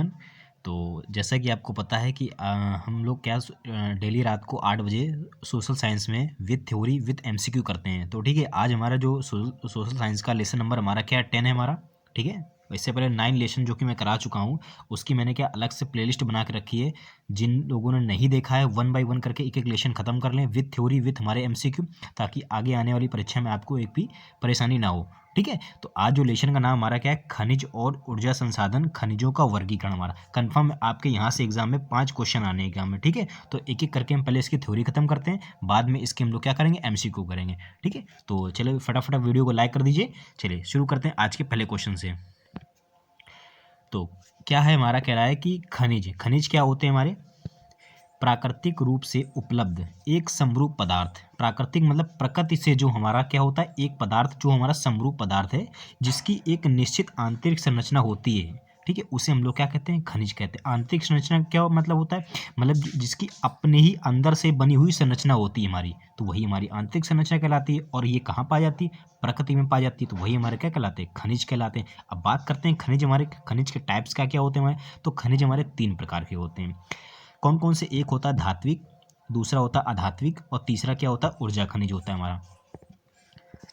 Everyone. तो जैसा कि आपको पता है कि हम लोग क्या डेली रात को 8 बजे सोशल साइंस में विद थ्योरी विद एमसीक्यू करते हैं। तो ठीक है, आज हमारा जो सोशल साइंस का लेसन नंबर हमारा क्या है, 10 है हमारा। ठीक है, इससे पहले 9 लेसन जो कि मैं करा चुका हूँ, उसकी मैंने क्या अलग से प्लेलिस्ट बना के रखी है। जिन लोगों ने नहीं देखा है, 1 बाय 1 करके एक एक लेसन खत्म कर लें विद थ्योरी विद हमारे एमसीक्यू, ताकि आगे आने वाली परीक्षा में आपको एक भी परेशानी ना हो। ठीक है, तो आज जो लेशन का नाम हमारा क्या है, खनिज और ऊर्जा संसाधन, खनिजों का वर्गीकरण। हमारा कंफर्म आपके यहाँ से एग्जाम में 5 क्वेश्चन आने एग्जाम में। ठीक है, तो एक एक करके हम पहले इसकी थ्योरी खत्म करते हैं, बाद में इसके हम लोग क्या करेंगे, एमसीक्यू करेंगे। ठीक है, तो चलिए फटाफट वीडियो को लाइक कर दीजिए। चलिए शुरू करते हैं आज के पहले क्वेश्चन से। तो क्या है हमारा, कह रहा है कि खनिज क्या होते हैं हमारे, प्राकृतिक रूप से उपलब्ध एक समरूप पदार्थ। प्राकृतिक मतलब प्रकृति से जो हमारा क्या होता है, एक पदार्थ जो हमारा समरूप पदार्थ है, जिसकी एक निश्चित आंतरिक संरचना होती है। ठीक है, उसे हम लोग क्या कहते हैं, खनिज कहते हैं। आंतरिक संरचना क्या मतलब होता है, मतलब जिसकी अपने ही अंदर से बनी हुई संरचना होती है हमारी, तो वही हमारी आंतरिक संरचना कहलाती है। और ये कहाँ पाई जाती है, प्रकृति में पाई जाती है, तो वही हमारे क्या कहलाते हैं, खनिज कहलाते हैं। अब बात करते हैं खनिज, हमारे खनिज के टाइप्स क्या क्या होते हैं हमारे। तो खनिज हमारे 3 प्रकार के होते हैं। कौन कौन से, एक होता है धात्विक, दूसरा होता है अधात्विक, और तीसरा क्या होता है, ऊर्जा खनिज होता है हमारा।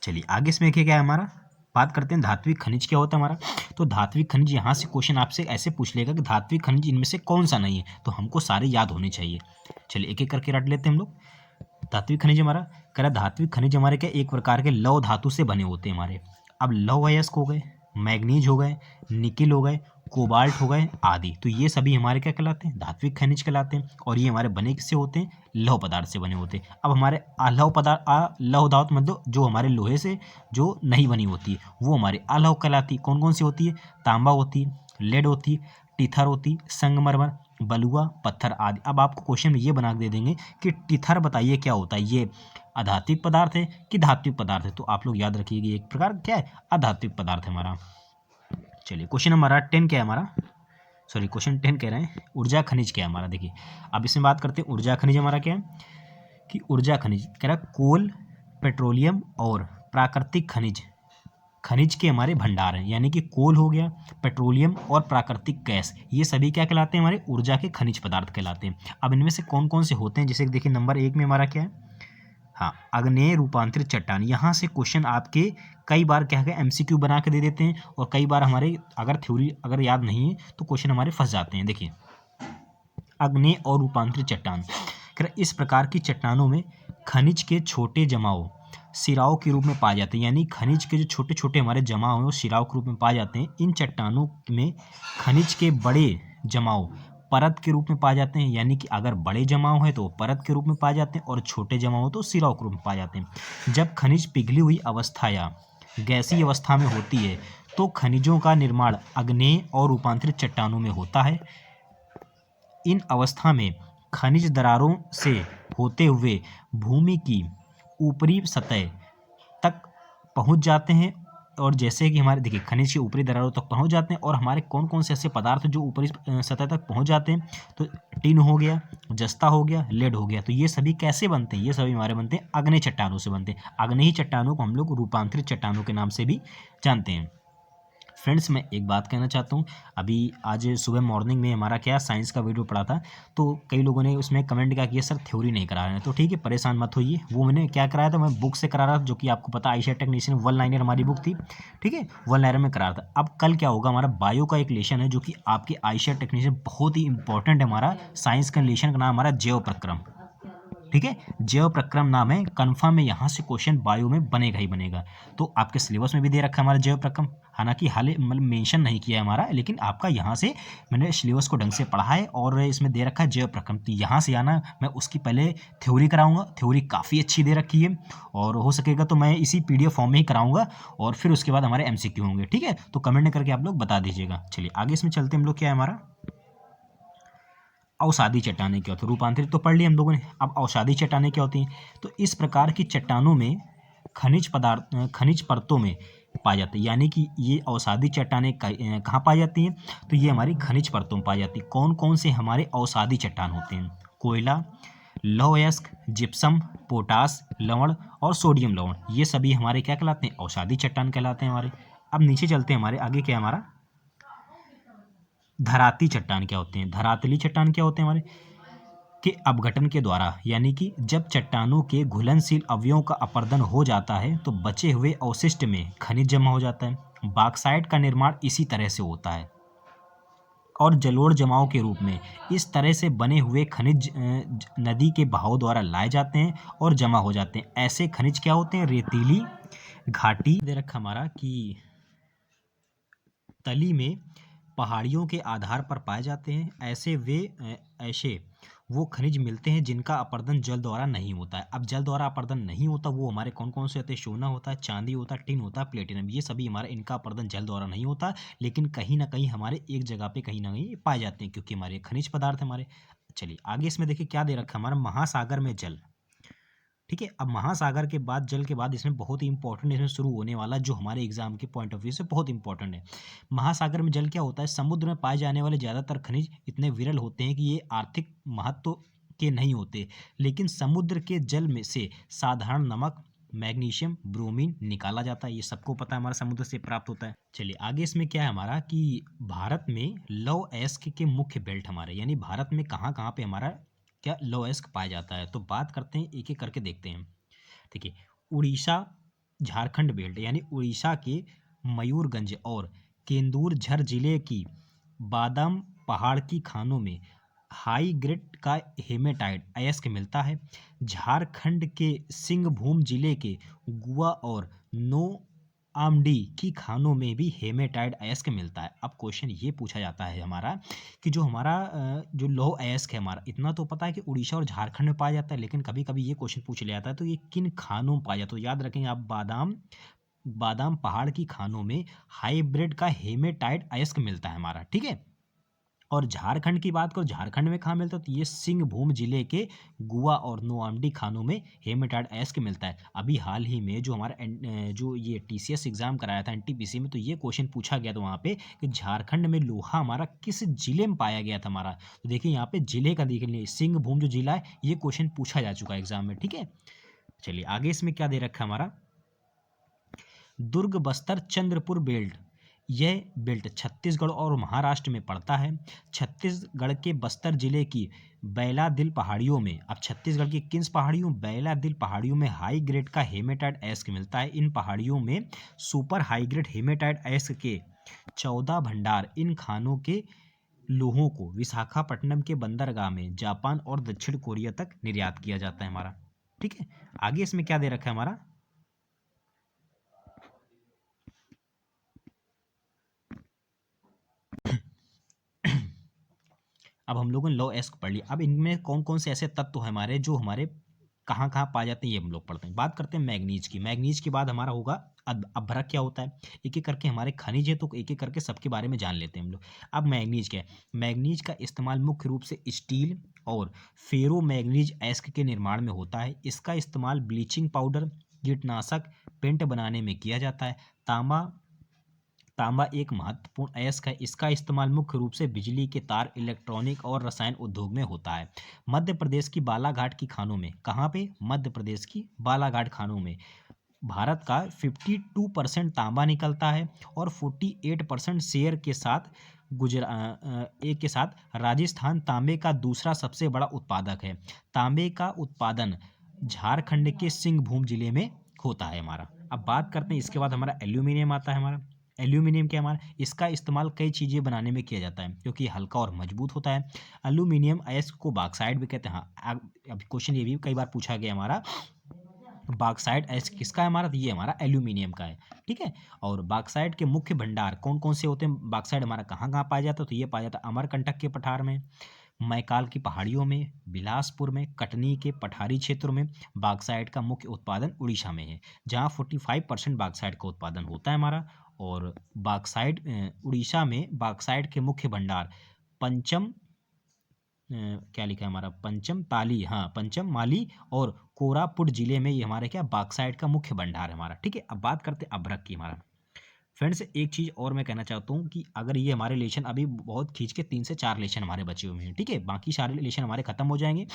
चलिए आगे इसमें क्या है हमारा, बात करते हैं धात्विक खनिज क्या होता है हमारा। तो धात्विक खनिज, यहाँ से क्वेश्चन आपसे ऐसे पूछ लेगा कि धात्विक खनिज इनमें से कौन सा नहीं है, तो हमको सारे याद होने चाहिए। चलिए एक एक करके रट लेते हैं हम लोग। धात्विक खनिज हमारा, कह रहा धात्विक खनिज हमारे क्या एक प्रकार के लौह धातु से बने होते हैं हमारे। अब लौह अयस्क हो गए, मैग्नीज हो गए, निकिल हो गए, कोबाल्ट हो गए आदि, तो ये सभी हमारे क्या कहलाते हैं, धात्विक खनिज कहलाते हैं। और ये हमारे बने किससे होते हैं, लौह पदार्थ से बने होते हैं। अब हमारे अलौह पदार्थ, लौह धातु मतलब जो हमारे लोहे से जो नहीं बनी होती है, वो हमारी अलौह कहलाती। कौन कौन सी होती है, तांबा होती, लेड होती, टीथर होती, संगमरमर, बलुआ, पत्थर आदि। अब आपको क्वेश्चन में ये बना के दे देंगे कि टीथर बताइए क्या होता है, ये अधात्विक पदार्थ है कि धात्विक पदार्थ है। तो आप लोग याद रखिएगा एक प्रकार क्या है, अधात्विक पदार्थ है हमारा। चलिए क्वेश्चन हमारा 10 क्या है हमारा, सॉरी क्वेश्चन 10 कह रहे हैं, ऊर्जा खनिज क्या है हमारा। देखिए अब इसमें बात करते हैं ऊर्जा खनिज हमारा क्या है, कि ऊर्जा खनिज कह रहा है कोल, पेट्रोलियम और प्राकृतिक खनिज, खनिज के हमारे भंडार हैं। यानी कि कोल हो गया, पेट्रोलियम और प्राकृतिक गैस, ये सभी क्या कहलाते हैं, हमारे ऊर्जा के खनिज पदार्थ कहलाते हैं। अब इनमें से कौन कौन से होते हैं, जैसे देखिए नंबर 1 में हमारा क्या है, हाँ आग्नेय रूपांतरित चट्टान। यहाँ से क्वेश्चन आपके कई बार क्या है, एमसीक्यू बना के दे देते हैं, और कई बार हमारे अगर थ्योरी अगर याद नहीं है तो क्वेश्चन हमारे फंस जाते हैं। देखिए आग्नेय और रूपांतरित चट्टान, इस प्रकार की चट्टानों में खनिज के छोटे जमाव सिराओं के रूप में पाए जाते हैं। यानी खनिज के जो छोटे छोटे हमारे जमाव हैं वो सिराओं के रूप में पाए जाते हैं। इन चट्टानों में खनिज के बड़े जमाव परत के रूप में पाए जाते हैं। यानी कि अगर बड़े जमाव है तो परत के रूप में पाए जाते हैं, और छोटे जमाव हो तो सिराओं के रूप में पाए जाते हैं। जब खनिज पिघली हुई अवस्था या गैसीय अवस्था में होती है तो खनिजों का निर्माण आग्नेय और रूपांतरित चट्टानों में होता है। इन अवस्था में खनिज दरारों से होते हुए भूमि की ऊपरी सतह तक पहुंच जाते हैं। और जैसे कि हमारे देखिए खनिज के ऊपरी दरारों तक पहुंच जाते हैं, और हमारे कौन कौन से ऐसे पदार्थ जो ऊपरी सतह तक पहुंच जाते हैं, तो टिन हो गया, जस्ता हो गया, लेड हो गया। तो ये सभी कैसे बनते हैं, ये सभी हमारे बनते हैं आग्नेय चट्टानों से बनते हैं। आग्नेय चट्टानों को हम लोग रूपांतरित चट्टानों के नाम से भी जानते हैं। फ्रेंड्स मैं एक बात कहना चाहता हूँ, अभी आज सुबह मॉर्निंग में हमारा क्या साइंस का वीडियो पढ़ा था, तो कई लोगों ने उसमें कमेंट क्या किया, सर थ्योरी नहीं करा रहे हैं। तो ठीक है, परेशान मत होइए, वो मैंने क्या कराया था, मैं बुक से करा रहा था, जो कि आपको पता आईसीआर टेक्नीशियन 1 लाइनर हमारी बुक थी। ठीक है, 1 लाइनर में करा रहा था। अब कल क्या होगा, हमारा बायो का एक लेशन है, जो कि आपके आईसीआर टेक्नीशियन बहुत ही इंपॉर्टेंट है। हमारा साइंस का लेशन का नाम हमारा जैव प्रक्रम। ठीक है, जैव प्रक्रम नाम है, कन्फर्म है यहाँ से क्वेश्चन बायो में बनेगा ही बनेगा। तो आपके सिलेबस में भी दे रखा है हमारा जैव प्रक्रम, हालांकि हाल मतलब मेंशन नहीं किया है हमारा, लेकिन आपका यहाँ से मैंने सिलेबस को ढंग से पढ़ा है, और इसमें दे रखा है जैव प्रक्रम। तो यहाँ से आना, मैं उसकी पहले थ्योरी कराऊंगा, थ्योरी काफ़ी अच्छी दे रखी है, और हो सकेगा तो मैं इसी पीडीएफ फॉर्म में ही कराऊंगा, और फिर उसके बाद हमारे एमसीक्यू होंगे। ठीक है, तो कमेंट करके आप लोग बता दीजिएगा। चलिए आगे इसमें चलते हम लोग, क्या है हमारा अवसादी चट्टानें क्या होती है। रूपांतरित तो पढ़ लिया हम लोगों ने, अब अवसादी चट्टानें क्या होती हैं। तो इस प्रकार की चट्टानों में खनिज परतों में पाई जाती है। यानी कि ये अवसादी चट्टानें कहाँ पाई जाती हैं, तो ये हमारी खनिज परतों में पाई जाती है। कौन कौन से हमारे अवसादी चट्टान होते हैं, कोयला, लौह अयस्क, जिप्सम, पोटास लवण और सोडियम लवण, ये सभी हमारे क्या कहलाते हैं, अवसादी चट्टान कहलाते हैं हमारे। अब नीचे चलते हैं, हमारे आगे क्या है हमारा धराती चट्टान क्या होते हैं, धरातली चट्टान क्या होते हैं हमारे, के अपघटन के द्वारा, यानी कि जब चट्टानों के घुलनशील अवयवों का अपरदन हो जाता है तो बचे हुए अवशिष्ट में खनिज जमा हो जाता है। बॉक्साइट का निर्माण इसी तरह से होता है और जलोढ़ जमाव के रूप में इस तरह से बने हुए खनिज नदी के बहाव द्वारा लाए जाते हैं और जमा हो जाते हैं। ऐसे खनिज क्या होते हैं, रेतीली घाटी दे रखा हमारा कि तली में पहाड़ियों के आधार पर पाए जाते हैं। ऐसे वो खनिज मिलते हैं जिनका अपरदन जल द्वारा नहीं होता है। अब जल द्वारा अपरदन नहीं होता वो हमारे कौन कौन से होते हैं, सोना होता है, चांदी होता है, टिन होता है, प्लेटिनम, ये सभी हमारे इनका अपरदन जल द्वारा नहीं होता, लेकिन कहीं ना कहीं हमारे एक जगह पे कहीं ना कहीं पाए जाते हैं क्योंकि हमारे खनिज पदार्थ हमारे। चलिए आगे इसमें देखिए क्या दे रखा है हमारा, महासागर में जल। ठीक है, अब महासागर के बाद जल के बाद इसमें बहुत ही इंपॉर्टेंट इसमें शुरू होने वाला जो हमारे एग्जाम के पॉइंट ऑफ व्यू से बहुत इंपॉर्टेंट है। महासागर में जल क्या होता है, समुद्र में पाए जाने वाले ज़्यादातर खनिज इतने विरल होते हैं कि ये आर्थिक महत्व के नहीं होते, लेकिन समुद्र के जल में से साधारण नमक, मैग्नीशियम, ब्रोमीन निकाला जाता है। ये सबको पता है हमारा समुद्र से प्राप्त होता है। चलिए आगे इसमें क्या है हमारा कि भारत में लौह अयस्क के मुख्य बेल्ट हमारे, यानी भारत में कहाँ कहाँ पे हमारा क्या लौह अयस्क पाया जाता है, तो बात करते हैं एक एक करके देखते हैं। देखिए उड़ीसा झारखंड बेल्ट, यानी उड़ीसा के मयूरगंज और केंदुरझर जिले की बादाम पहाड़ की खानों में हाई ग्रेड का हेमेटाइट अयस्क मिलता है। झारखंड के सिंहभूम जिले के गुआ और नो आमडी की खानों में भी हेमेटाइट अयस्क मिलता है। अब क्वेश्चन ये पूछा जाता है हमारा कि जो हमारा जो लौह अयस्क है हमारा, इतना तो पता है कि उड़ीसा और झारखंड में पाया जाता है, लेकिन कभी कभी ये क्वेश्चन पूछ लिया जाता है तो ये किन खानों में पाया जाता है, तो याद रखेंगे आप, बादाम बादाम पहाड़ की खानों में हाइब्रिड का हेमेटाइट अयस्क मिलता है हमारा। ठीक है, और झारखंड की बात करो, झारखंड में कहाँ मिलता है, तो ये सिंहभूम जिले के गुआ और नोआमडी खानों में हेमेटाइट अयस्क मिलता है। अभी हाल ही में जो हमारा जो ये टीसीएस एग्जाम कराया था एनटीपीसी में, तो ये क्वेश्चन पूछा गया था वहाँ पे कि झारखंड में लोहा हमारा किस जिले में पाया गया था हमारा, तो देखिए यहाँ पे जिले का देख लीजिए, सिंहभूम जो जिला है ये क्वेश्चन पूछा जा चुका है एग्जाम में। ठीक है, चलिए आगे इसमें क्या दे रखा है हमारा, दुर्ग बस्तर चंद्रपुर बेल्ट, यह बेल्ट छत्तीसगढ़ और महाराष्ट्र में पड़ता है। छत्तीसगढ़ के बस्तर जिले की बैलादिल पहाड़ियों में, अब छत्तीसगढ़ की किन पहाड़ियों, बैलादिल पहाड़ियों में हाई ग्रेड का हेमेटाइट अयस्क मिलता है। इन पहाड़ियों में सुपर हाई ग्रेड हेमेटाइट अयस्क के 14 भंडार, इन खानों के लोहों को विशाखापट्टनम के बंदरगाह में जापान और दक्षिण कोरिया तक निर्यात किया जाता है हमारा। ठीक है, आगे इसमें क्या दे रखा है हमारा, अब हम लोगों ने लॉ एस्क पढ़ लिया। अब इनमें कौन कौन से ऐसे तत्व हैं हमारे जो हमारे कहाँ कहाँ पाए जाते हैं ये हम लोग पढ़ते हैं। बात करते हैं मैग्नीज की। मैग्नीज के बाद हमारा होगा अभ्रक क्या होता है, एक एक करके हमारे खनिज है तो एक एक करके सबके बारे में जान लेते हैं हम लोग। अब मैग्नीज क्या है, मैग्नीज का इस्तेमाल मुख्य रूप से स्टील और फेरो मैग्नीज एस्क के निर्माण में होता है। इसका इस्तेमाल ब्लीचिंग पाउडर, कीटनाशक, पेंट बनाने में किया जाता है। तांबा तांबा एक महत्वपूर्ण अयस्क है। इसका इस्तेमाल मुख्य रूप से बिजली के तार, इलेक्ट्रॉनिक और रसायन उद्योग में होता है। मध्य प्रदेश की बालाघाट की खानों में, कहाँ पे, मध्य प्रदेश की बालाघाट खानों में भारत का 52% तांबा निकलता है और 48% शेयर के साथ एक के साथ राजस्थान तांबे का दूसरा सबसे बड़ा उत्पादक है। तांबे का उत्पादन झारखंड के सिंहभूम जिले में होता है हमारा। अब बात करते हैं इसके बाद हमारा एल्यूमिनियम आता है हमारा। एल्यूमिनियम क्या हमारा, इसका इस्तेमाल कई चीज़ें बनाने में किया जाता है क्योंकि ये हल्का और मजबूत होता है। एल्यूमिनियम अयस्क को बॉक्साइट भी कहते हैं। हाँ, अब क्वेश्चन ये भी कई बार पूछा गया हमारा, बॉक्साइट अयस्क किसका है हमारा, तो ये हमारा एल्यूमिनियम का है। ठीक है, और बॉक्साइट के मुख्य भंडार कौन कौन से होते हैं, बॉक्साइट हमारा कहाँ कहाँ पाया जाता है, तो ये पाया जाता है अमरकंटक के पठार में, मैकाल की पहाड़ियों में, बिलासपुर में, कटनी के पठारी क्षेत्रों में। बॉक्साइट का मुख्य उत्पादन उड़ीसा में है जहाँ 45% बॉक्साइट का उत्पादन होता है हमारा। और बॉक्साइट उड़ीसा में बॉक्साइट के मुख्य भंडार पंचम क्या लिखा है हमारा, पंचम ताली, हाँ पंचम माली और कोरापुट जिले में ये हमारे क्या बॉक्साइट का मुख्य भंडार है हमारा। ठीक है, अब बात करते हैं अभ्रक की हमारा। फ्रेंड्स एक चीज़ और मैं कहना चाहता हूँ कि अगर ये हमारे लेशन अभी बहुत खींच के 3 से 4 लेशन हमारे बचे हुए हैं, ठीक है, बाकी सारे लेशन हमारे खत्म हो जाएंगे।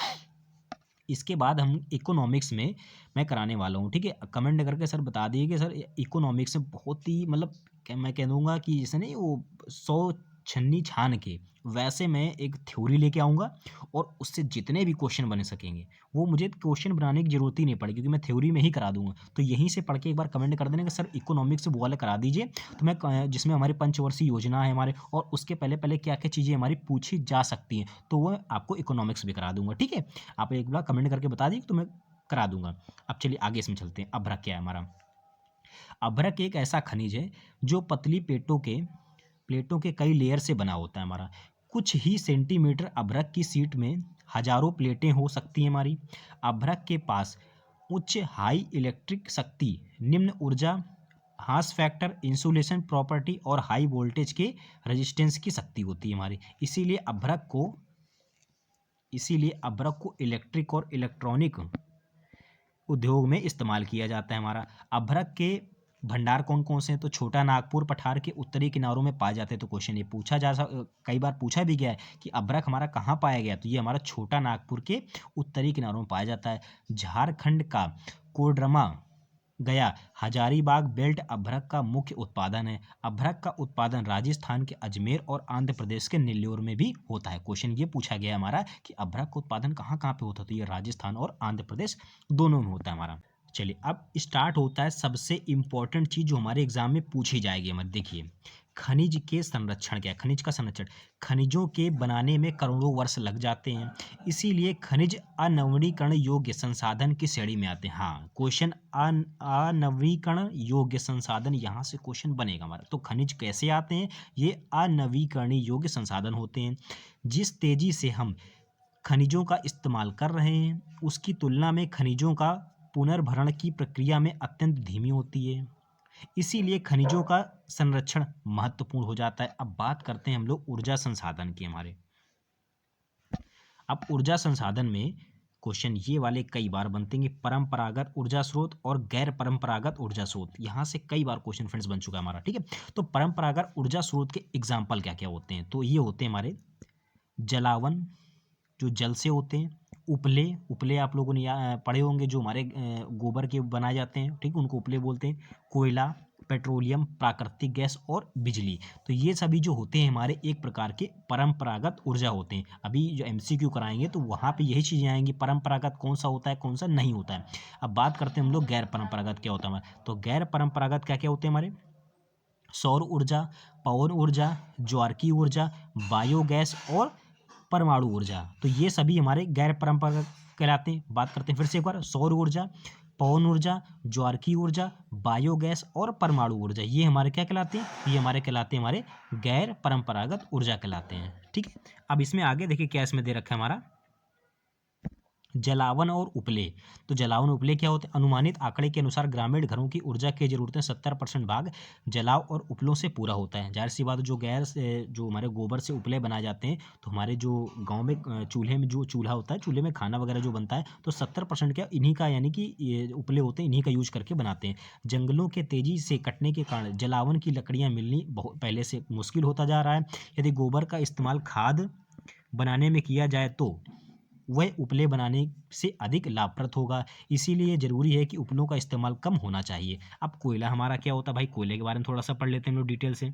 इसके बाद हम इकोनॉमिक्स में मैं कराने वाला हूँ। ठीक है, कमेंट करके सर बता दिए कि सर इकोनॉमिक्स में बहुत ही मतलब मैं कह दूँगा कि जैसे नहीं वो 100 छन्नी छान के वैसे मैं एक थ्योरी लेके आऊँगा और उससे जितने भी क्वेश्चन बन सकेंगे, वो मुझे क्वेश्चन बनाने की ज़रूरत ही नहीं पड़ेगी क्योंकि मैं थ्योरी में ही करा दूँगा। तो यहीं से पढ़ के एक बार कमेंट कर देना कि सर इकोनॉमिक्स वो वाला करा दीजिए, तो मैं जिसमें हमारी पंचवर्षीय योजना है हमारे और उसके पहले-पहले क्या-क्या चीज़ें हमारी पूछी जा सकती हैं, तो वो आपको इकोनॉमिक्स भी करा दूँगा, ठीक है? आप एक बार कमेंट करके बता दीजिए तो मैं करा दूँगा। अब चलिए आगे इसमें चलते हैं। अभ्रक क्या है हमारा? अभ्रक एक ऐसा खनिज है जो पतली प्लेटों के कई लेयर से बना होता है हमारा। कुछ ही सेंटीमीटर अभ्रक की शीट में हजारों प्लेटें हो सकती हैं हमारी। अभ्रक के पास उच्च हाई इलेक्ट्रिक शक्ति, निम्न ऊर्जा, हास फैक्टर, इंसुलेशन प्रॉपर्टी और हाई वोल्टेज के रेजिस्टेंस की शक्ति होती है हमारी। इसीलिए अभ्रक को इलेक्ट्रिक और इलेक्ट्रॉनिक उद्योग में इस्तेमाल किया जाता है हमारा। अभ्रक के भंडार कौन कौन से हैं? तो छोटा नागपुर पठार के उत्तरी किनारों में पाए जाते हैं। तो क्वेश्चन ये कई बार पूछा भी गया है कि अभ्रक हमारा कहाँ पाया गया, तो ये हमारा छोटा नागपुर के उत्तरी किनारों में पाया जाता है। झारखंड का कोडरमा गया हजारीबाग बेल्ट अभ्रक का मुख्य उत्पादन है। अभ्रक का उत्पादन राजस्थान के अजमेर और आंध्र प्रदेश के नेल्लोर में भी होता है। क्वेश्चन ये पूछा गया हमारा कि अभ्रक का उत्पादन कहाँ कहाँ पे होता है, तो ये राजस्थान और आंध्र प्रदेश दोनों में होता है हमारा। चलिए अब स्टार्ट होता है सबसे इम्पोर्टेंट चीज़ जो हमारे एग्जाम में पूछी जाएगी हमारे। देखिए खनिज के संरक्षण क्या है? खनिज का संरक्षण, खनिजों के बनाने में करोड़ों वर्ष लग जाते हैं, इसीलिए खनिज अनवीकरण योग्य संसाधन की श्रेणी में आते हैं। हाँ, क्वेश्चन अनवीकरण योग्य संसाधन, यहाँ से क्वेश्चन बनेगा हमारा। तो खनिज कैसे आते हैं? ये अनवीकरणीय योग्य संसाधन होते हैं। जिस तेजी से हम खनिजों का इस्तेमाल कर रहे हैं उसकी तुलना में खनिजों का पुनर्भरण की प्रक्रिया में अत्यंत धीमी होती है, इसीलिए खनिजों का संरक्षण महत्वपूर्ण हो जाता है। अब बात करते हैं हम लोग ऊर्जा संसाधन की हमारे। अब ऊर्जा संसाधन में क्वेश्चन ये वाले कई बार बनते हैं, परंपरागत ऊर्जा स्रोत और गैर परंपरागत ऊर्जा स्रोत। यहाँ से कई बार क्वेश्चन फ्रेंड्स बन चुका है हमारा, ठीक है। तो परंपरागत ऊर्जा स्रोत के एग्जाम्पल क्या क्या होते हैं? तो ये होते हैं हमारे जलावन, जो जल से होते हैं। उपले, उपले आप लोगों ने पढ़े होंगे, जो हमारे गोबर के बनाए जाते हैं, ठीक, उनको उपले बोलते हैं। कोयला, पेट्रोलियम, प्राकृतिक गैस और बिजली, तो ये सभी जो होते हैं हमारे एक प्रकार के परंपरागत ऊर्जा होते हैं। अभी जो एमसीक्यू कराएंगे तो वहाँ पे यही चीज़ें आएंगी, परंपरागत कौन सा होता है कौन सा नहीं होता है। अब बात करते हैं हम लोग गैर परंपरागत क्या होता है हमारा। तो गैर परंपरागत क्या क्या होते हैं हमारे? सौर ऊर्जा, पवन ऊर्जा, ज्वारकी ऊर्जा, बायोगैस और परमाणु ऊर्जा, तो ये सभी हमारे गैर परंपरागत कहलाते हैं। बात करते हैं फिर से एक बार, सौर ऊर्जा, पवन ऊर्जा, ज्वारकी ऊर्जा, बायोगैस और परमाणु ऊर्जा, ये हमारे क्या कहलाते हैं? ये हमारे कहलाते हैं हमारे गैर परंपरागत ऊर्जा कहलाते हैं, ठीक है। अब इसमें आगे देखिए क्या इसमें दे रखा है हमारा, जलावन और उपले। तो जलावन उपले क्या होते हैं? अनुमानित आंकड़े के अनुसार ग्रामीण घरों की ऊर्जा की जरूरतें 70% भाग जलाव और उपलों से पूरा होता है। जाहिर सी बात, जो हमारे गोबर से उपले बनाए जाते हैं, तो हमारे जो गांव में चूल्हे में जो चूल्हा होता है, चूल्हे में खाना वगैरह जो बनता है, तो 70% क्या इन्हीं का, यानी कि ये उपले होते हैं, इन्हीं का यूज करके बनाते हैं। जंगलों के तेजी से कटने के कारण जलावन की लकड़ियाँ मिलनी बहुत पहले से मुश्किल होता जा रहा है। यदि गोबर का इस्तेमाल खाद बनाने में किया जाए तो वह उपले बनाने से अधिक लाभप्रद होगा, इसीलिए ज़रूरी है कि उपलों का इस्तेमाल कम होना चाहिए। अब कोयला हमारा क्या होता है भाई? कोयले के बारे में थोड़ा सा पढ़ लेते हैं हम लोग डिटेल से।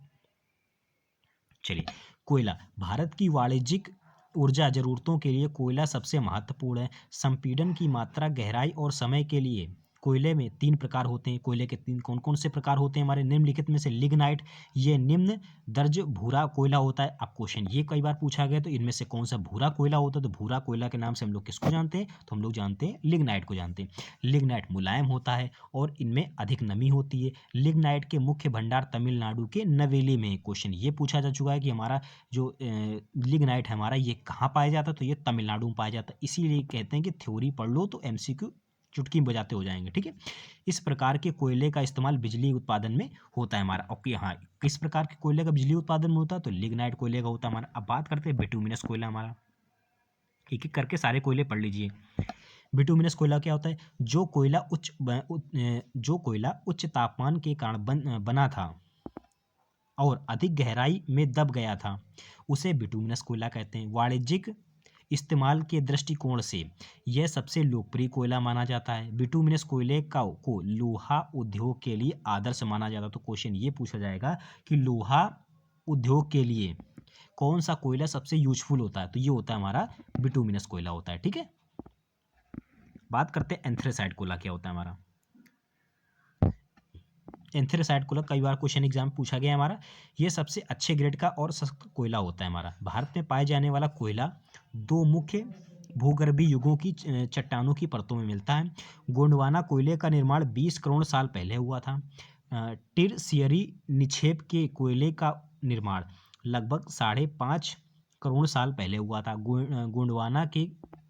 चलिए, कोयला भारत की वाणिज्यिक ऊर्जा ज़रूरतों के लिए कोयला सबसे महत्वपूर्ण है। संपीड़न की मात्रा, गहराई और समय के लिए कोयले में 3 प्रकार होते हैं। कोयले के 3 कौन-कौन से प्रकार होते हैं हमारे? निम्नलिखित में से लिग्नाइट, ये निम्न दर्ज भूरा कोयला होता है। अब क्वेश्चन ये कई बार पूछा गया, तो इनमें से कौन सा भूरा कोयला होता है? तो भूरा कोयला के नाम से हम लोग किसको जानते हैं? तो हम लोग जानते हैं लिग्नाइट को जानते हैं। लिग्नाइट मुलायम होता है और इनमें अधिक नमी होती है। लिग्नाइट के मुख्य भंडार तमिलनाडु के नवेली में है। क्वेश्चन ये पूछा जा चुका है कि हमारा जो लिग्नाइट है हमारा, ये कहाँ पाया जाता है? तो ये तमिलनाडु में पाया जाता है। इसीलिए कहते हैं कि थ्योरी पढ़ लो तो एमसीक्यू चुटकी बजाते हो जाएंगे, ठीक है। इस प्रकार के कोयले का इस्तेमाल बिजली उत्पादन में होता है हमारा। ओके, हाँ, किस प्रकार के कोयले का बिजली उत्पादन में होता है? तो लिग्नाइट कोयले का होता है हमारा। अब बात करते हैं बिटुमिनस कोयला हमारा, एक एक करके सारे कोयले पढ़ लीजिए। बिटुमिनस कोयला क्या होता है? जो कोयला उच्च तापमान के कारण बना था और अधिक गहराई में दब गया था, उसे बिटुमिनस कोयला कहते हैं। वाणिज्यिक इस्तेमाल के दृष्टिकोण से यह सबसे लोकप्रिय कोयला माना जाता है। बिटुमिनस कोयले को लोहा उद्योग के लिए आदर्श माना जाता है। तो क्वेश्चन ये पूछा जाएगा कि लोहा उद्योग के लिए कौन सा कोयला सबसे यूजफुल होता है? तो ये होता है हमारा बिटुमिनस कोयला होता है, ठीक है। बात करते हैं एंथ्रेसाइट कोयला क्या होता है हमारा। एंथ्रेसाइट कोयला कई बार क्वेश्चन एग्जाम पूछा गया है हमारा। ये सबसे अच्छे ग्रेड का और सख्त कोयला होता है हमारा। भारत में पाए जाने वाला कोयला दो मुख्य भूगर्भीय युगों की चट्टानों की परतों में मिलता है। गोंडवाना कोयले का निर्माण 20 करोड़ साल पहले हुआ था। टर्शियरी निक्षेप के कोयले का निर्माण लगभग 5.5 करोड़ साल पहले हुआ था।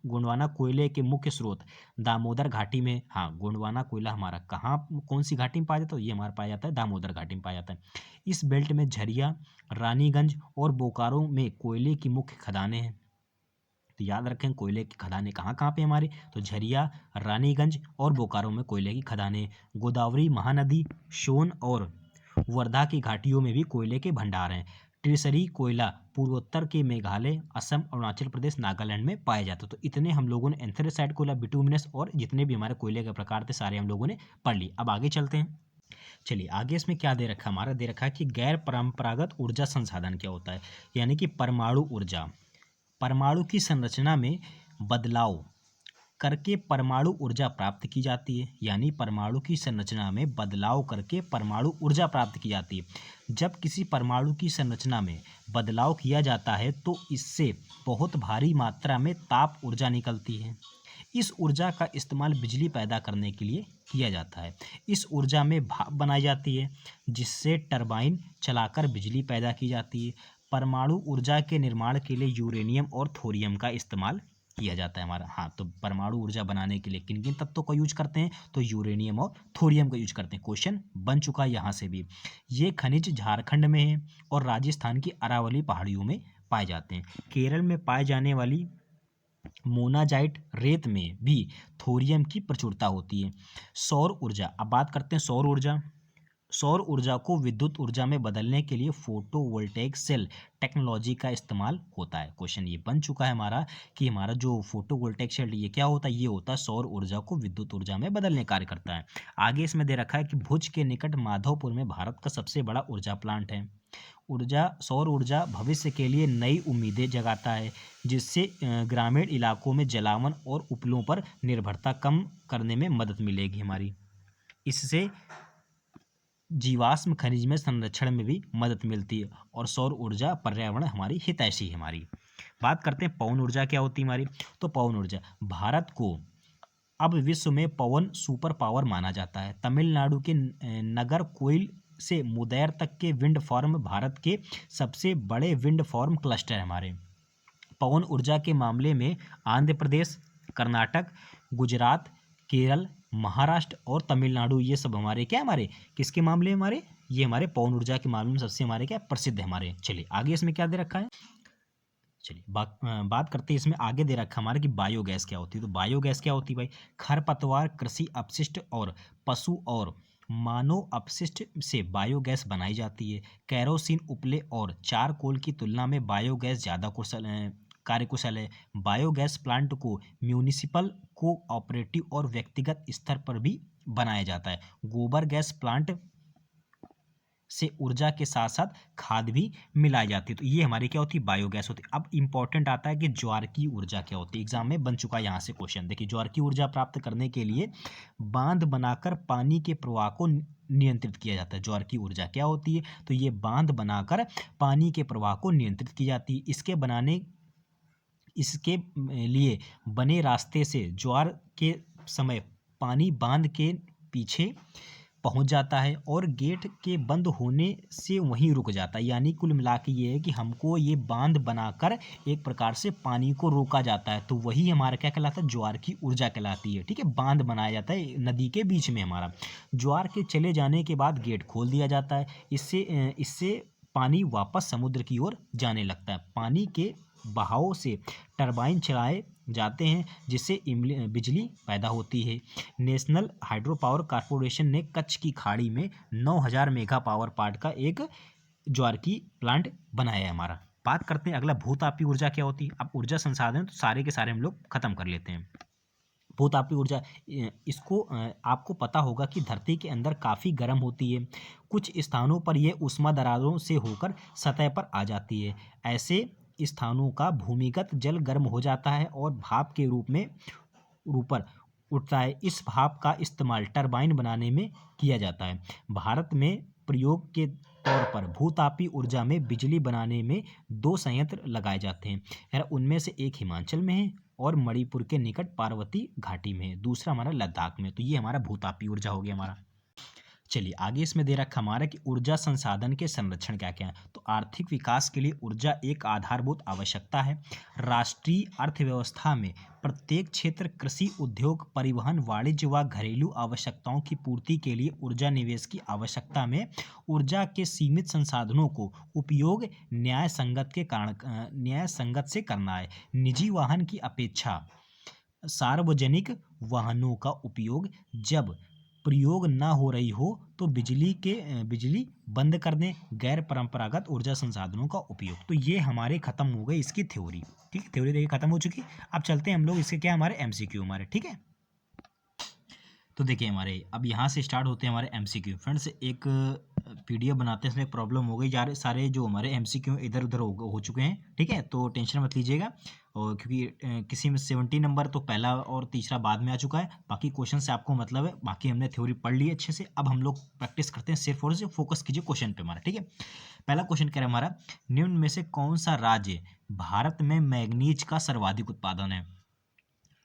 गोंडवाना कोयले के मुख्य स्रोत दामोदर घाटी में। हाँ, गोंडवाना कोयला हमारा कहाँ, कौन सी घाटी में पाया जाता है? ये हमारा पाया जाता है दामोदर घाटी में पाया जाता है। इस बेल्ट में झरिया, रानीगंज और बोकारो में कोयले की मुख्य खदानें हैं। तो याद रखें कोयले की खदानें कहाँ कहाँ पे हमारे, तो झरिया, रानीगंज और बोकारो में कोयले की खदानें। गोदावरी महानदी, सोन और वर्धा की घाटियों में भी कोयले के भंडार हैं। टर्शियरी कोयला पूर्वोत्तर के मेघालय, असम, अरुणाचल प्रदेश, नागालैंड में पाए जाते हैं। तो इतने हम लोगों ने एंथ्रेसाइट कोयला, बिटुमिनस और जितने भी हमारे कोयले के प्रकार थे सारे हम लोगों ने पढ़ लिए। अब आगे चलते हैं। चलिए आगे इसमें क्या दे रखा है हमारा, दे रखा है कि गैर परंपरागत ऊर्जा संसाधन क्या होता है, यानी कि परमाणु ऊर्जा। परमाणु की संरचना में बदलाव करके परमाणु ऊर्जा प्राप्त की जाती है, यानी परमाणु की संरचना में बदलाव करके परमाणु ऊर्जा प्राप्त की जाती है। जब किसी परमाणु की संरचना में बदलाव किया जाता है तो इससे बहुत भारी मात्रा में ताप ऊर्जा निकलती है। इस ऊर्जा का इस्तेमाल बिजली पैदा करने के लिए किया जाता है। इस ऊर्जा में भाप बनाई जाती है जिससे टरबाइन चलाकर बिजली पैदा की जाती है। परमाणु ऊर्जा के निर्माण के लिए यूरेनियम और थोरियम का इस्तेमाल किया जाता है हमारा। हाँ, तो परमाणु ऊर्जा बनाने के लिए किन किन तत्वों का यूज करते हैं, तो यूरेनियम और थोरियम का यूज करते हैं। क्वेश्चन बन चुका है यहाँ से भी। ये खनिज झारखंड में है और राजस्थान की अरावली पहाड़ियों में पाए जाते हैं। केरल में पाए जाने वाली मोनाजाइट रेत में भी थोरियम की प्रचुरता होती है। सौर ऊर्जा, अब बात करते हैं सौर ऊर्जा। सौर ऊर्जा को विद्युत ऊर्जा में बदलने के लिए फोटोवोल्टेइक सेल टेक्नोलॉजी का इस्तेमाल होता है। क्वेश्चन ये बन चुका है हमारा कि हमारा जो फोटोवोल्टेइक सेल ये क्या होता है, ये होता है सौर ऊर्जा को विद्युत ऊर्जा में बदलने कार्य करता है। आगे इसमें दे रखा है कि भुज के निकट माधवपुर में भारत का सबसे बड़ा ऊर्जा प्लांट है। सौर ऊर्जा भविष्य के लिए नई उम्मीदें जगाता है जिससे ग्रामीण इलाकों में जलावन और उपलों पर निर्भरता कम करने में मदद मिलेगी हमारी। इससे जीवाश्म खनिज में संरक्षण में भी मदद मिलती है और सौर ऊर्जा पर्यावरण हमारी हितैषी है हमारी। बात करते हैं पवन ऊर्जा क्या होती है हमारी। तो पवन ऊर्जा, भारत को अब विश्व में पवन सुपर पावर माना जाता है। तमिलनाडु के नगर कोइल से मुदैर तक के विंड फार्म भारत के सबसे बड़े विंड फार्म क्लस्टर है हमारे। पवन ऊर्जा के मामले में आंध्र प्रदेश, कर्नाटक, गुजरात, केरल, महाराष्ट्र और तमिलनाडु ये सब हमारे क्या, हमारे किसके मामले हमारे, ये हमारे पवन ऊर्जा के मामले में सबसे हमारे क्या प्रसिद्ध है हमारे। चलिए आगे इसमें क्या दे रखा है, चलिए बात करते हैं इसमें आगे दे रखा हमारे कि बायोगैस क्या होती है। तो बायोगैस क्या होती है भाई, खरपतवार, कृषि अपशिष्ट और पशु और मानव अपशिष्ट से बायोगैस बनाई जाती है। कैरोसिन, उपले और चारकोल की तुलना में बायोगैस ज़्यादा कार्यकुशल है। बायोगैस प्लांट को म्यूनिसिपल, कोऑपरेटिव और व्यक्तिगत स्तर पर भी बनाया जाता है। गोबर गैस प्लांट से ऊर्जा के साथ साथ खाद भी मिलाई जाती है। तो ये हमारी क्या होती है, बायोगैस होती है। अब इंपॉर्टेंट आता है कि ज्वार की ऊर्जा क्या होती है, एग्जाम में बन चुका है यहाँ से क्वेश्चन। देखिए ज्वार की ऊर्जा प्राप्त करने के लिए बांध बनाकर पानी के प्रवाह को नियंत्रित किया जाता है। ज्वार की ऊर्जा क्या होती है, तो ये बांध बनाकर पानी के प्रवाह को नियंत्रित की जाती है। इसके लिए बने रास्ते से ज्वार के समय पानी बांध के पीछे पहुंच जाता है और गेट के बंद होने से वहीं रुक जाता है। यानी कुल मिला के ये है कि हमको ये बांध बनाकर एक प्रकार से पानी को रोका जाता है। तो वही हमारा क्या कहलाता है, ज्वार की ऊर्जा कहलाती है। ठीक है, बांध बनाया जाता है नदी के बीच में हमारा। ज्वार के चले जाने के बाद गेट खोल दिया जाता है। इससे पानी वापस समुद्र की ओर जाने लगता है। पानी के बहाव से टरबाइन चलाए जाते हैं जिससे बिजली पैदा होती है। नेशनल हाइड्रो पावर कॉर्पोरेशन ने कच्छ की खाड़ी में 9000 मेगा पावर पार्ट का एक ज्वार की प्लांट बनाया है हमारा। बात करते हैं अगला भूतापीय ऊर्जा क्या होती है। अब ऊर्जा संसाधन तो सारे के सारे हम लोग खत्म कर लेते हैं। भूतापी ऊर्जा इसको आपको पता होगा कि धरती के अंदर काफ़ी गर्म होती है। कुछ स्थानों पर यह ऊष्मा दरारों से होकर सतह पर आ जाती है। ऐसे स्थानों का भूमिगत जल गर्म हो जाता है और भाप के रूप में ऊपर उठता है। इस भाप का इस्तेमाल टरबाइन बनाने में किया जाता है। भारत में प्रयोग के तौर पर भूतापी ऊर्जा में बिजली बनाने में 2 संयंत्र लगाए जाते हैं। यार उनमें से एक हिमाचल में है और मणिपुर के निकट पार्वती घाटी में है। दूसरा हमारा लद्दाख में। तो ये हमारा भूतापी ऊर्जा हो गया हमारा। चलिए आगे इसमें दे रखा हमारा कि ऊर्जा संसाधन के संरक्षण क्या क्या है। तो आर्थिक विकास के लिए ऊर्जा एक आधारभूत आवश्यकता है। राष्ट्रीय अर्थव्यवस्था में प्रत्येक क्षेत्र कृषि, उद्योग, परिवहन, वाणिज्य व घरेलू आवश्यकताओं की पूर्ति के लिए ऊर्जा निवेश की आवश्यकता में ऊर्जा के सीमित संसाधनों को उपयोग न्याय संगत से करना है। निजी वाहन की अपेक्षा सार्वजनिक वाहनों का उपयोग जब प्रयोग ना हो रही हो तो बिजली बंद कर दें। गैर परंपरागत ऊर्जा संसाधनों का उपयोग। तो ये हमारे खत्म हो गई इसकी थ्योरी। ठीक है, थ्योरी देखिए खत्म हो चुकी। अब चलते हैं हम लोग इसके क्या हमारे एमसीक्यू हमारे। ठीक है, तो देखिए हमारे अब यहाँ से स्टार्ट होते हैं हमारे एमसीक्यू। फ्रेंड्स एक पीडीएफ बनाते हैं इसमें प्रॉब्लम हो गई यार, सारे जो हमारे एमसीक्यू इधर उधर हो चुके हैं। ठीक है, तो टेंशन मत लीजिएगा। और क्योंकि किसी में 70 नंबर तो पहला और तीसरा बाद में आ चुका है, बाकी क्वेश्चन से आपको मतलब है। बाकी हमने थ्योरी पढ़ ली अच्छे से। अब हम लोग प्रैक्टिस करते हैं, सिर्फ और सिर्फ फोकस कीजिए क्वेश्चन पे हमारा। ठीक है, पहला क्वेश्चन कह रहा है हमारा, निम्न में से कौन सा राज्य भारत में मैग्नीज का सर्वाधिक उत्पादन है।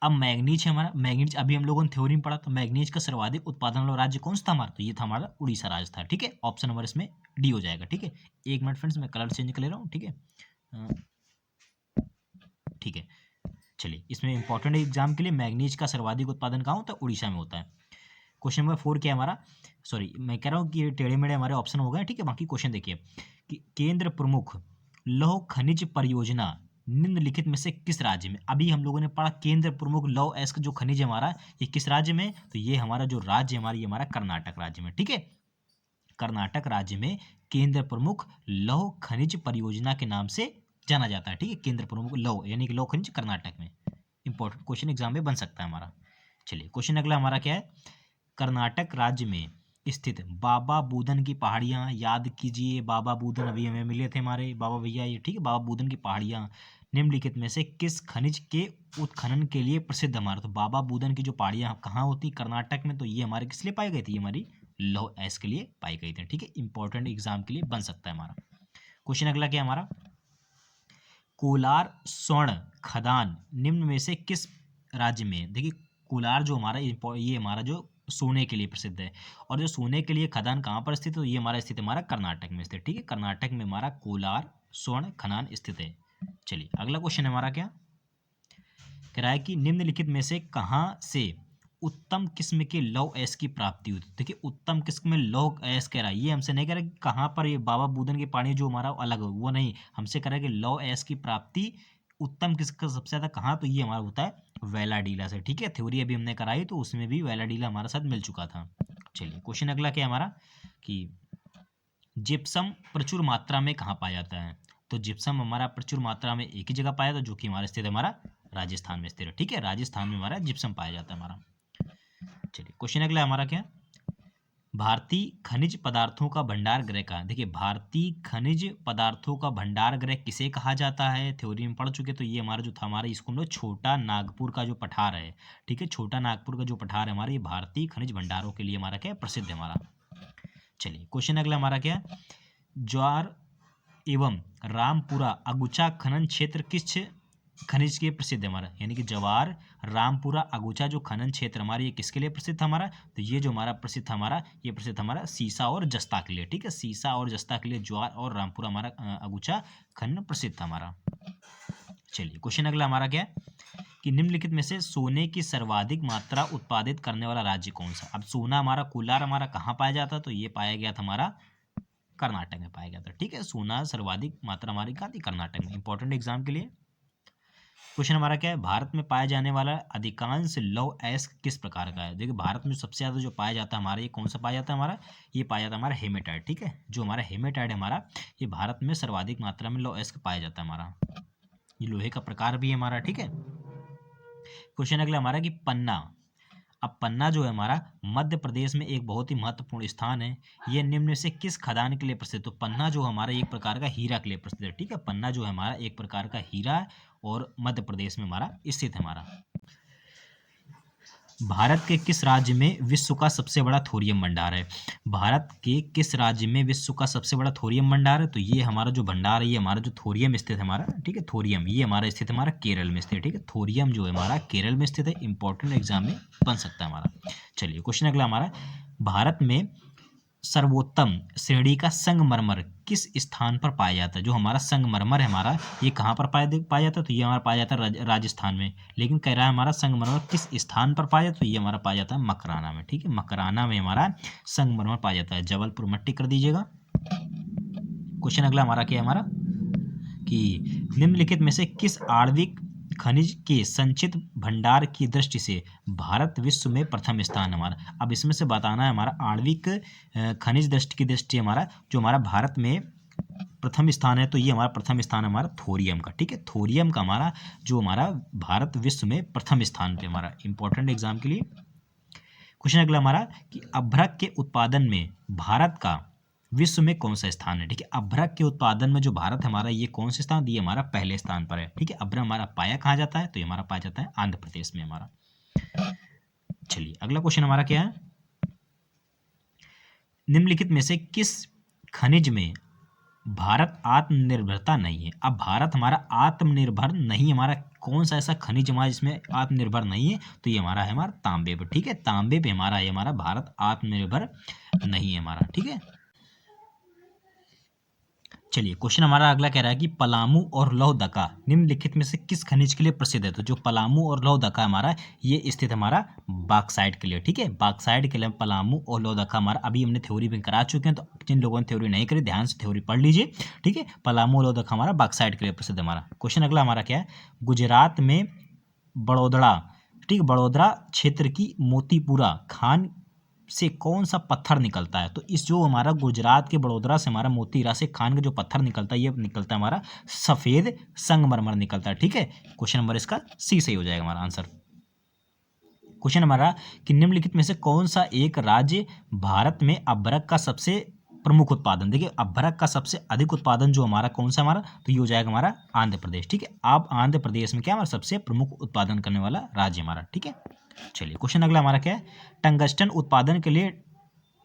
अब मैग्नीज है हमारा, मैग्नीज अभी हम लोगों ने थ्योरी में पढ़ा। तो मैग्नीज का सर्वाधिक उत्पादन वाला राज्य कौन सा था हमारा, तो ये था हमारा उड़ीसा राज्य था। ठीक है, ऑप्शन नंबर इसमें डी हो जाएगा। ठीक है, एक मिनट फ्रेंड्स मैं कलर चेंज कर ले रहा हूँ। ठीक है, ठीक है, चलिए इसमें इंपॉर्टेंट एग्जाम के लिए मैग्नीज का सर्वाधिक उत्पादन कहाँ होता है, उड़ीसा में होता है। क्वेश्चन नंबर 4 क्या है हमारा, सॉरी मैं कह रहा हूँ कि टेढ़े मेढ़े हमारे ऑप्शन हो गए। ठीक है, बाकी क्वेश्चन देखिए कि केंद्र प्रमुख लौह खनिज परियोजना निम्नलिखित में से किस राज्य में। अभी हम लोगों ने पढ़ा केंद्र प्रमुख लौह अयस्क जो खनिज है हमारा, ये किस राज्य में, तो ये हमारा जो राज्य हमारा, ये हमारा कर्नाटक राज्य में। ठीक है, कर्नाटक राज्य में केंद्र प्रमुख लौह खनिज परियोजना के नाम से जाना जाता है। ठीक है, केंद्र प्रमुख लौह यानी कि लौह खनिज कर्नाटक में। इंपॉर्टेंट क्वेश्चन एग्जाम में बन सकता है हमारा। चलिए क्वेश्चन अगला हमारा क्या है, कर्नाटक राज्य में स्थित बाबा बूदन की पहाड़ियाँ, याद कीजिए बाबा बूदन अभी हमें मिले थे हमारे बाबा भैया ये। ठीक है, बाबा बूदन की पहाड़ियाँ निम्नलिखित में से किस खनिज के उत्खनन के लिए प्रसिद्ध हमारा। तो बाबा बूदन की जो पहाड़ियाँ कहाँ होती, कर्नाटक में। तो ये हमारे किस लिए पाई गई थी, हमारी लौह अयस्क के लिए पाई गई थी। ठीक है, इंपॉर्टेंट एग्जाम के लिए बन सकता है हमारा। क्वेश्चन अगला क्या हमारा, कोलार स्वर्ण खदान निम्न में से किस राज्य में। देखिए कोलार जो हमारा ये हमारा जो सोने के लिए प्रसिद्ध है, और जो सोने के लिए खदान कहाँ पर स्थित है, तो ये हमारा स्थित है हमारा कर्नाटक में स्थित। ठीक है, कर्नाटक में हमारा कोलार स्वर्ण खदान स्थित है। चलिए अगला क्वेश्चन हमारा क्या कह रहा है कि निम्नलिखित में से कहाँ से उत्तम किस्म के लौह अयस्क की प्राप्ति हुई। देखिए उत्तम किस्म में लौह अयस्क कह रहा है, ये हमसे नहीं कह रहा कि कहाँ पर ये बाबा बूदन की पानी जो हमारा अलग हो, वो नहीं, हमसे कह रहा है कि लौह अयस्क की प्राप्ति उत्तम किसका सबसे ज्यादा कहाँ, तो ये हमारा होता है वेलाडीला से। ठीक है, थ्योरी अभी हमने कराई तो उसमें भी वेलाडीला हमारे साथ मिल चुका था। चलिए क्वेश्चन अगला क्या हमारा कि जिप्सम प्रचुर मात्रा में कहाँ पाया जाता है। तो जिप्सम हमारा प्रचुर मात्रा में एक ही जगह पाया था, जो कि हमारा स्थित है हमारा राजस्थान में स्थित है। ठीक है, राजस्थान में हमारा जिप्सम पाया जाता है हमारा। चलिए क्वेश्चन अगला हमारा क्या, भारतीय खनिज पदार्थों का भंडार गृह कहाँ। देखिए भारतीय खनिज पदार्थों का भंडार गृह किसे कहा जाता है, थ्योरी में पढ़ चुके। तो ये हमारा जो था हमारा इसको हम लोग छोटा नागपुर का जो पठार है। ठीक है, छोटा नागपुर का जो पठार है हमारा, ये भारतीय खनिज भंडारों के लिए हमारा क्या प्रसिद्ध है हमारा। चलिए क्वेश्चन अगला हमारा क्या, ज्वार एवं रामपुरा अगुचा खनन क्षेत्र किस खनिज के प्रसिद्ध है हमारा, यानी कि जवार रामपुरा अगुचा जो खनन क्षेत्र हमारा, ये किसके लिए प्रसिद्ध था हमारा, तो ये जो हमारा प्रसिद्ध था हमारा, ये प्रसिद्ध हमारा सीसा और जस्ता के लिए। ठीक है, सीसा और जस्ता के लिए ज्वार और रामपुरा हमारा अगुचा खनन प्रसिद्ध था हमारा। चलिए क्वेश्चन अगला हमारा क्या कि निम्नलिखित में से सोने की सर्वाधिक मात्रा उत्पादित करने वाला राज्य कौन सा। अब सोना हमारा कोलार हमारा कहाँ पाया जाता, तो ये पाया गया था हमारा कर्नाटक में पाया गया था। ठीक है, सोना सर्वाधिक मात्रा हमारी कहाँ थी, कर्नाटक में। इंपॉर्टेंट एग्जाम के लिए क्वेश्चन हमारा क्या है, भारत में पाया जाने वाला अधिकांश लौह अयस्क किस प्रकार का है। देखिए भारत में सबसे ज्यादा जो पाया जाता है हमारा, ये कौन सा पाया जाता है हमारा, ये पाया जाता है हमारा हेमेटाइट। ठीक है, जो हमारा हेमेटाइट है हमारा, ये भारत में सर्वाधिक मात्रा में लौह अयस्क पाया जाता है हमारा। ये लोहे का प्रकार भी है हमारा। ठीक है, क्वेश्चन अगला हमारा कि पन्ना। अब पन्ना जो है हमारा मध्य प्रदेश में एक बहुत ही महत्वपूर्ण स्थान है। ये निम्न में से किस खदान के लिए प्रसिद्ध? तो पन्ना जो हमारा एक प्रकार का हीरा के लिए प्रसिद्ध है। ठीक है, पन्ना जो है हमारा एक प्रकार का हीरा है और मध्य प्रदेश में हमारा स्थित है हमारा। भारत के किस राज्य में विश्व का सबसे बड़ा थोरियम भंडार है? भारत के किस राज्य में विश्व का सबसे बड़ा थोरियम भंडार है? तो ये हमारा जो भंडार है, ये हमारा जो थोरियम स्थित है हमारा, ठीक है, थोरियम ये हमारा स्थित है हमारा केरल में स्थित है। ठीक है, थोरियम जो है हमारा केरल में स्थित है। इंपॉर्टेंट एग्जाम में बन सकता है हमारा। चलिए क्वेश्चन अगला हमारा, भारत में सर्वोत्तम श्रेणी का संगमरमर किस स्थान पर पाया जाता है? जो हमारा संगमरमर है हमारा, ये कहाँ पर पाया जाता है? तो ये हमारा पाया जाता है राजस्थान में। लेकिन कह रहा है हमारा संगमरमर किस स्थान पर पाया जाता है? तो ये हमारा पाया जाता है मकराना में। ठीक है, मकराना में हमारा संगमरमर पाया जाता है। जबलपुर में टिक कर दीजिएगा। क्वेश्चन अगला हमारा क्या है हमारा कि निम्नलिखित में से किस आणविक खनिज के संचित भंडार की दृष्टि से भारत विश्व में प्रथम स्थान हमारा? अब इसमें से बताना है हमारा आणविक खनिज दृष्टि हमारा जो हमारा भारत में प्रथम स्थान है। तो ये हमारा प्रथम स्थान है हमारा थोरियम का। ठीक है, थोरियम का हमारा जो हमारा भारत विश्व में प्रथम स्थान पे हमारा। इंपॉर्टेंट एग्जाम के लिए क्वेश्चन अगला हमारा कि अभ्रक के उत्पादन में भारत का विश्व में कौन सा स्थान है? ठीक है, अभ्रक के उत्पादन में जो भारत हमारा ये कौन से स्थान? ये हमारा पहले स्थान पर है। ठीक है, अभ्रक हमारा पाया कहाँ जाता है? तो ये हमारा पाया जाता है आंध्र प्रदेश में हमारा। चलिए अगला क्वेश्चन हमारा क्या है, निम्नलिखित में से किस खनिज में भारत आत्मनिर्भरता नहीं है? अब भारत हमारा आत्मनिर्भर नहीं, हमारा कौन सा ऐसा खनिज हमारा जिसमें आत्मनिर्भर नहीं है? तो ये हमारा है हमारा तांबे पे। ठीक है, तांबे पे हमारा है हमारा भारत आत्मनिर्भर नहीं है हमारा। ठीक है, चलिए क्वेश्चन हमारा अगला कह रहा है कि पलामू और लौहदका निम्नलिखित में से किस खनिज के लिए प्रसिद्ध है? तो जो पलामू और लौहदका हमारा ये स्थित हमारा बॉक्साइट के लिए। ठीक है, बॉक्साइट के लिए पलामू और लौहदका हमारा अभी हमने थ्योरी में करा चुके हैं। तो जिन लोगों ने थ्योरी नहीं करी ध्यान से थ्योरी पढ़ लीजिए। ठीक है, पलामू और लौहदका हमारा बॉक्साइट के लिए प्रसिद्ध हमारा। क्वेश्चन अगला हमारा क्या है, गुजरात में बड़ोदरा, ठीक, बड़ोदरा क्षेत्र की मोतीपुरा खान से कौन सा पत्थर निकलता है? तो इस जो हमारा गुजरात के बड़ोदरा से हमारा मोतीरा से खान का जो पत्थर निकलता है ये निकलता है हमारा सफेद संगमरमर निकलता है। ठीक है, क्वेश्चन नंबर इसका सी सही हो जाएगा हमारा आंसर। क्वेश्चन हमारा कि निम्नलिखित में से कौन सा एक राज्य भारत में अभ्रक का सबसे प्रमुख उत्पादन? देखिए अभ्रक का सबसे अधिक उत्पादन जो हमारा कौन सा हमारा? तो ये हो जाएगा हमारा आंध्र प्रदेश। ठीक है, अब आंध्र प्रदेश में क्या हमारा सबसे प्रमुख उत्पादन करने वाला राज्य हमारा। ठीक है, चलिए क्वेश्चन अगला हमारा क्या है, टंगस्टन उत्पादन के लिए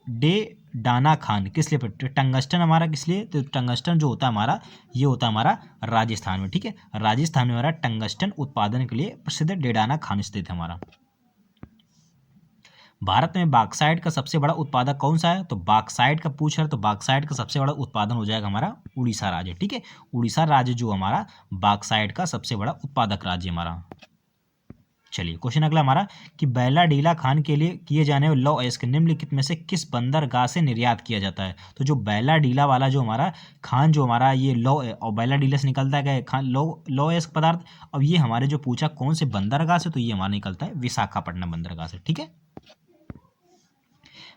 डे डाना खान किस लिए? टंगस्टन हमारा किस लिए? तो टंगस्टन जो होता है हमारा ये होता है हमारा राजस्थान में। ठीक है, राजस्थान में हमारा टंगस्टन उत्पादन के लिए प्रसिद्ध डेडाना खान स्थित है हमारा। भारत में बॉक्साइट का सबसे बड़ा उत्पादक कौन सा है? तो बॉक्साइट का पूछ रहा है तो बॉक्साइट का सबसे बड़ा उत्पादन हो जाएगा हमारा उड़ीसा राज्य। ठीक है, उड़ीसा राज्य जो हमारा बॉक्साइट का सबसे बड़ा उत्पादक राज्य हमारा। चलिए क्वेश्चन अगला हमारा कि बैलाडीला खान के लिए किए जाने वाले लौ अयस्क निम्नलिखित में से किस बंदरगाह से निर्यात किया जाता है? तो जो बैलाडीला वाला जो हमारा खान जो हमारा ये लौ और बैलाडीला से निकलता है क्या खान लौ अयस्क पदार्थ। अब ये हमारे जो पूछा कौन से बंदरगाह से, तो ये हमारा निकलता है विशाखापट्टनम बंदरगाह से। ठीक है,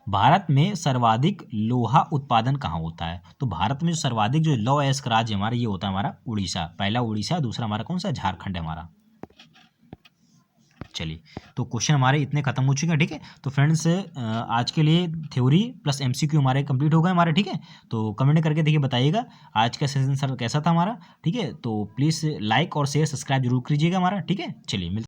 भारत में सर्वाधिक लोहा उत्पादन कहाँ होता है? तो भारत में जो सर्वाधिक जो लौ अयस्क राज्य हमारा ये होता है हमारा उड़ीसा। पहला उड़ीसा, दूसरा हमारा कौन सा? झारखंड है हमारा। चलिए तो क्वेश्चन हमारे इतने खत्म हो चुके हैं। ठीक है, तो फ्रेंड्स आज के लिए थ्योरी प्लस एमसीक्यू हमारे कंप्लीट हो गए हमारे। ठीक है, तो कमेंट करके देखिए बताइएगा आज का सेशन सर कैसा था हमारा। ठीक है, तो प्लीज़ लाइक और शेयर सब्सक्राइब जरूर कीजिएगा हमारा। ठीक है, चलिए मिलते